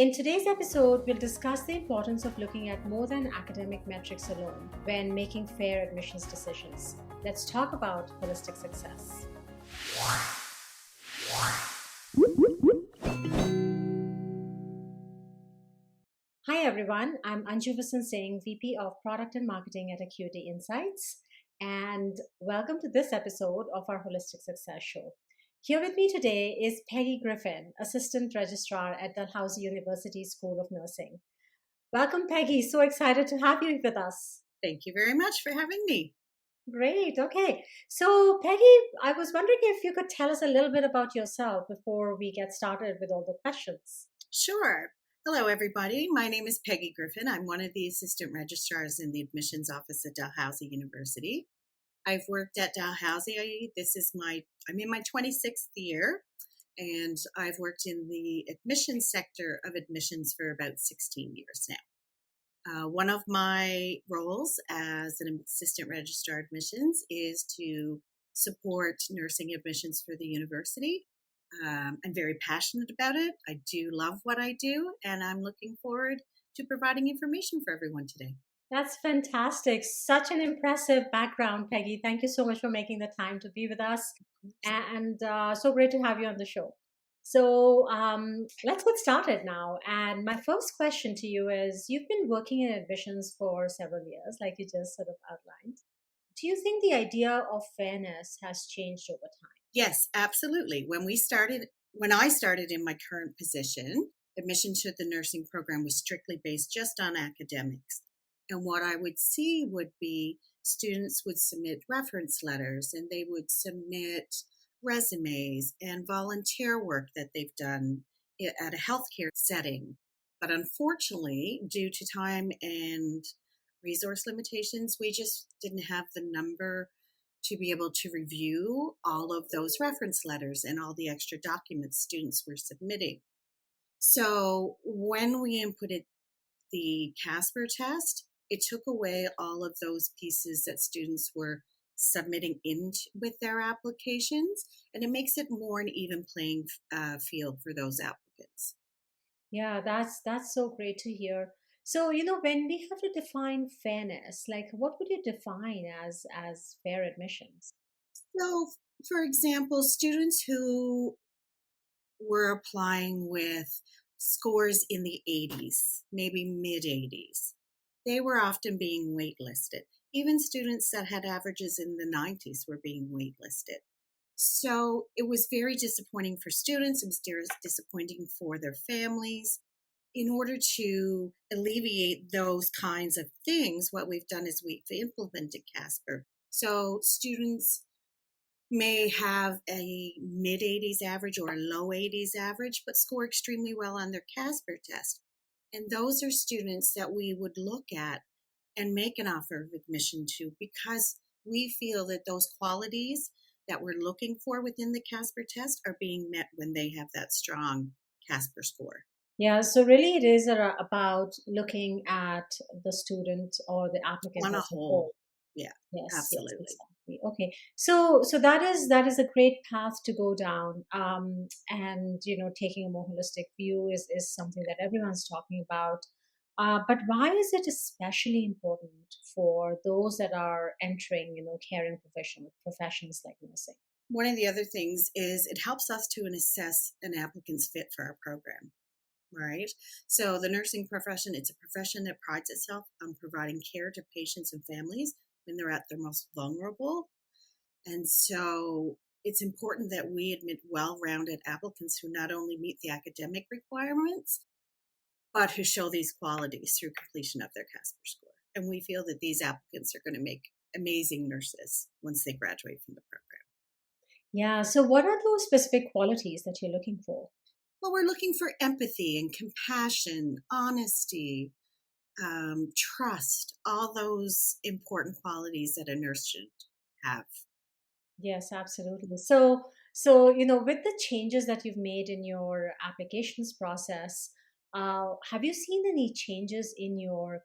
In today's episode, we'll discuss the importance of looking at more than academic metrics alone when making fair admissions decisions. Let's talk about holistic success. Hi everyone, I'm Anju Visen-Singh, VP of Product and Marketing at Acuity Insights, and welcome to this episode of our Holistic Success Show. Here with me today is Peggy Griffin, Assistant Registrar at Dalhousie University School of Nursing. Welcome, Peggy. So excited to have you with us. Thank you very much for having me. Great. Okay. So, Peggy, I was wondering if you could tell us a little bit about yourself before we get started with all the questions. Sure. Hello, everybody. My name is Peggy Griffin. I'm one of the assistant registrars in the admissions office at Dalhousie University. I've worked at Dalhousie. I'm in my 26th year, and I've worked in the admissions sector of admissions for about 16 years now. One of my roles as an assistant registrar admissions is to support nursing admissions for the university. I'm very passionate about it. I do love what I do, and I'm looking forward to providing information for everyone today. That's fantastic. Such an impressive background, Peggy. Thank you so much for making the time to be with us. And so great to have you on the show. So let's get started now. And my first question to you is, you've been working in admissions for several years, like you just sort of outlined. Do you think the idea of fairness has changed over time? Yes, absolutely. When I started in my current position, admission to the nursing program was strictly based just on academics. And what I would see would be students would submit reference letters and they would submit resumes and volunteer work that they've done at a healthcare setting. But unfortunately, due to time and resource limitations, we just didn't have the number to be able to review all of those reference letters and all the extra documents students were submitting. So when we inputted the Casper test, it took away all of those pieces that students were submitting in with their applications, and it makes it more an even playing field for those applicants. Yeah, that's so great to hear. So, when we have to define fairness, like what would you define as fair admissions? So, for example, students who were applying with scores in the 80s, maybe mid 80s, they were often being waitlisted. Even students that had averages in the 90s were being waitlisted. So it was very disappointing for students. It was disappointing for their families. In order to alleviate those kinds of things, what we've done is we've implemented Casper. So students may have a mid 80s average or a low 80s average, but score extremely well on their Casper test. And those are students that we would look at and make an offer of admission to because we feel that those qualities that we're looking for within the Casper test are being met when they have that strong Casper score. Yeah, so really it is about looking at the student or the applicant On a as a whole. whole. Yeah, Yes, absolutely. exactly. Okay, so that is a great path to go down, and taking a more holistic view is something that everyone's talking about. But why is it especially important for those that are entering, caring professions like nursing? One of the other things is it helps us to assess an applicant's fit for our program, right? So the nursing profession, it's a profession that prides itself on providing care to patients and families when they're at their most vulnerable. And so it's important that we admit well-rounded applicants who not only meet the academic requirements, but who show these qualities through completion of their Casper score. And we feel that these applicants are going to make amazing nurses once they graduate from the program. Yeah, so what are those specific qualities that you're looking for? Well, we're looking for empathy and compassion, honesty, trust, all those important qualities that a nurse should have. Yes, absolutely. So, with the changes that you've made in your applications process, have you seen any changes in your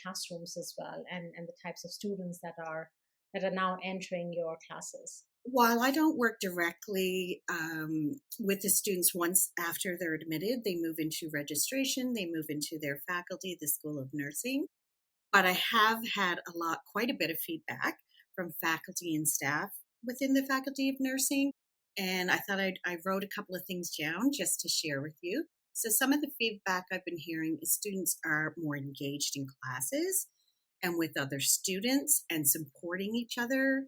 classrooms as well, and the types of students that are now entering your classes? While I don't work directly with the students once after they're admitted, they move into registration, they move into their faculty, the School of Nursing. But I have had quite a bit of feedback from faculty and staff within the Faculty of Nursing. And I thought I wrote a couple of things down just to share with you. So, some of the feedback I've been hearing is students are more engaged in classes and with other students and supporting each other.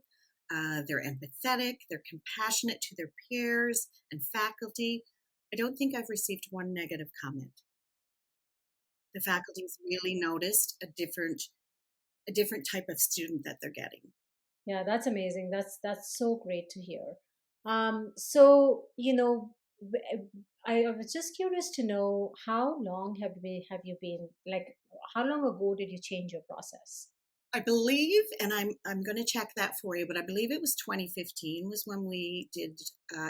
They're empathetic, they're compassionate to their peers and faculty. I don't think I've received one negative comment. The faculty's really noticed a different type of student that they're getting. Yeah, that's amazing. That's so great to hear. So I was just curious to know how long have you been like? How long ago did you change your process? I believe, and I'm going to check that for you, but I believe it was 2015 was when we did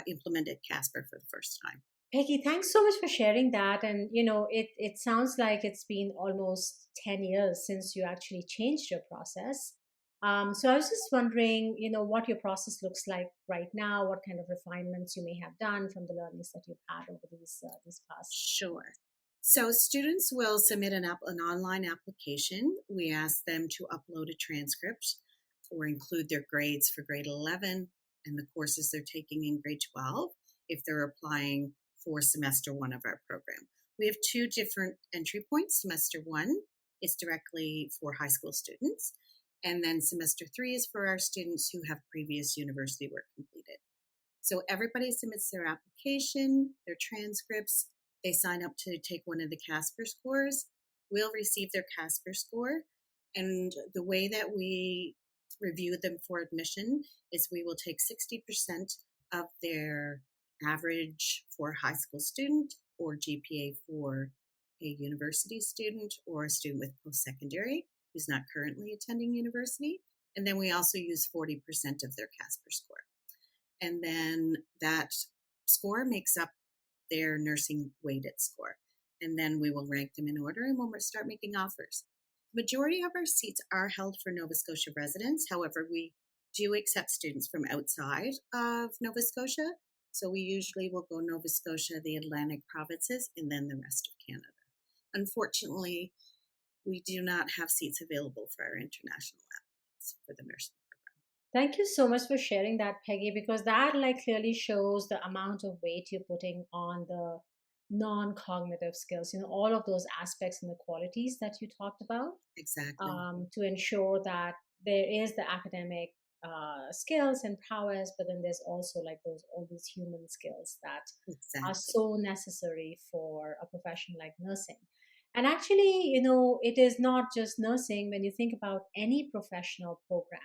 implemented Casper for the first time. Peggy, thanks so much for sharing that. And it sounds like it's been almost 10 years since you actually changed your process. So I was just wondering, what your process looks like right now, what kind of refinements you may have done from the learnings that you've had over these past. Sure. So students will submit an online application. We ask them to upload a transcript or include their grades for grade 11 and the courses they're taking in grade 12 if they're applying for semester one of our program. We have two different entry points. Semester one is directly for high school students, and then semester three is for our students who have previous university work completed. So everybody submits their application, their transcripts. They sign up to take one of the Casper scores. We'll receive their Casper score. And the way that we review them for admission is we will take 60% of their average for a high school student or GPA for a university student or a student with post-secondary who's not currently attending university. And then we also use 40% of their Casper score. And then that score makes up their nursing weighted score. And then we will rank them in order and we'll start making offers. The majority of our seats are held for Nova Scotia residents. However, we do accept students from outside of Nova Scotia. So we usually will go Nova Scotia, the Atlantic provinces, and then the rest of Canada. Unfortunately, we do not have seats available for our international applicants for the nursing. Thank you so much for sharing that, Peggy, because that like clearly shows the amount of weight you're putting on the non-cognitive skills, all of those aspects and the qualities that you talked about, Exactly. to ensure that there is the academic skills and prowess, but then there's also like all these human skills that are Exactly. so necessary for a profession like nursing. And actually, it is not just nursing. When you think about any professional program,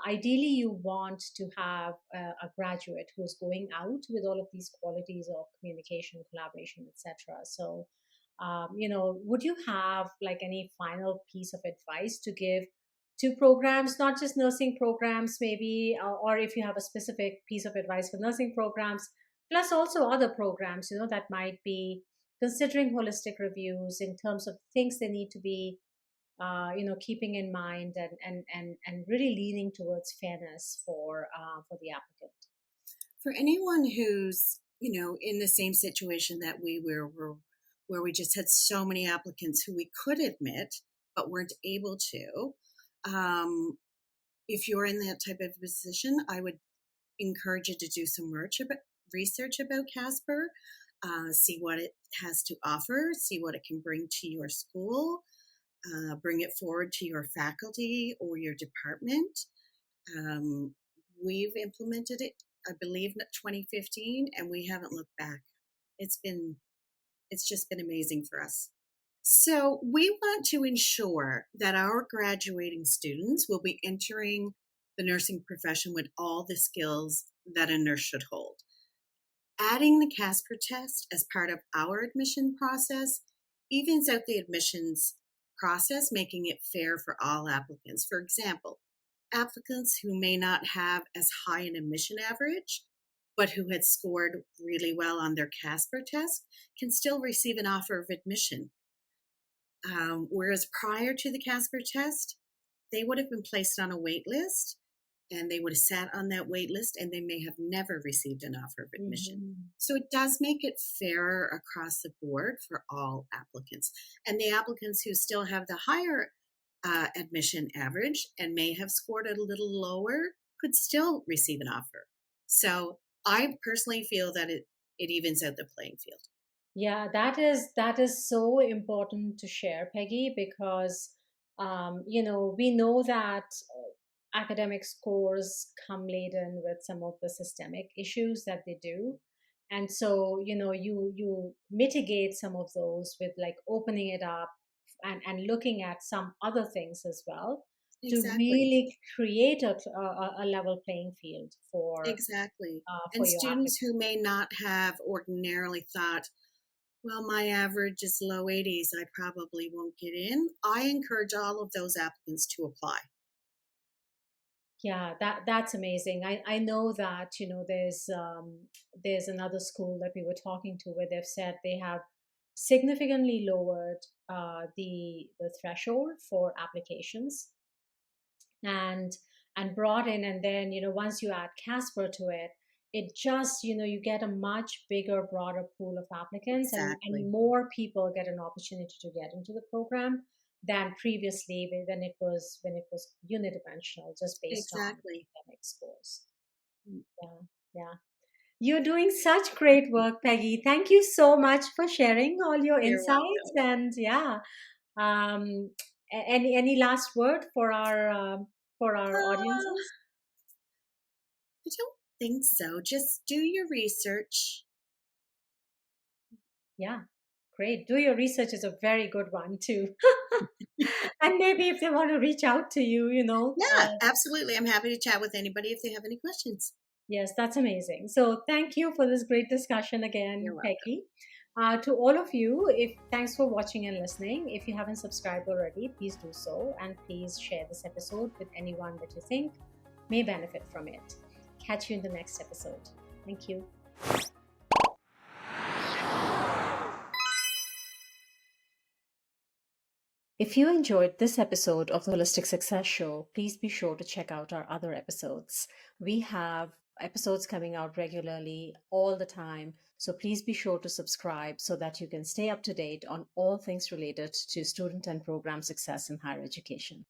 ideally you want to have a graduate who's going out with all of these qualities of communication, collaboration, etc. So would you have like any final piece of advice to give to programs, not just nursing programs maybe, or if you have a specific piece of advice for nursing programs plus also other programs that might be considering holistic reviews in terms of things they need to be keeping in mind, and really leaning towards fairness for the applicant. For anyone who's in the same situation that we were, where we just had so many applicants who we could admit but weren't able to, if you're in that type of position, I would encourage you to do some research about Casper, see what it has to offer, see what it can bring to your school, bring it forward to your faculty or your department. Um, we've implemented it, I believe, in 2015, and we haven't looked back. It's just been amazing for us. So we want to ensure that our graduating students will be entering the nursing profession with all the skills that a nurse should hold. Adding the Casper test as part of our admission process evens out the admissions process, making it fair for all applicants. For example, applicants who may not have as high an admission average, but who had scored really well on their Casper test, can still receive an offer of admission. Whereas prior to the Casper test, they would have been placed on a wait list and they would have sat on that wait list and they may have never received an offer of admission. Mhm. So it does make it fairer across the board for all applicants. And the applicants who still have the higher admission average and may have scored a little lower could still receive an offer. So I personally feel that it evens out the playing field. Yeah, that is so important to share, Peggy, because we know that academic scores come laden with some of the systemic issues that they do, and so you mitigate some of those with like opening it up and looking at some other things as well to Exactly. really create a level playing field Exactly. for And your students applicants. who may not have ordinarily thought, well, my average is low 80s, I probably won't get in. I encourage all of those applicants to apply. Yeah, that's amazing. I know that there's another school that we were talking to where they've said they have significantly lowered the threshold for applications and brought in, and then once you add Casper to it, it just you get a much bigger, broader pool of applicants, and Exactly. more people get an opportunity to get into the program than previously when it was unidimensional, just based on Exactly. academic scores. Yeah, yeah. You're doing such great work, Peggy. Thank you so much for sharing all your You're insights. welcome. And yeah, um, any last word for our Uh, audiences? I don't think so. Just do your research. Yeah, great. Do your research is a very good one too. And maybe if they want to reach out to you, Yeah, absolutely. I'm happy to chat with anybody if they have any questions. yes, that's amazing. So thank you for this great discussion You're again, welcome. Peggy. To all of you, if thanks for watching and listening. If you haven't subscribed already, please do so, and please share this episode with anyone that you think may benefit from it. Catch you in the next episode. Thank you. If you enjoyed this episode of the Holistic Success Show, please be sure to check out our other episodes. We have episodes coming out regularly all the time, so please be sure to subscribe so that you can stay up to date on all things related to student and program success in higher education.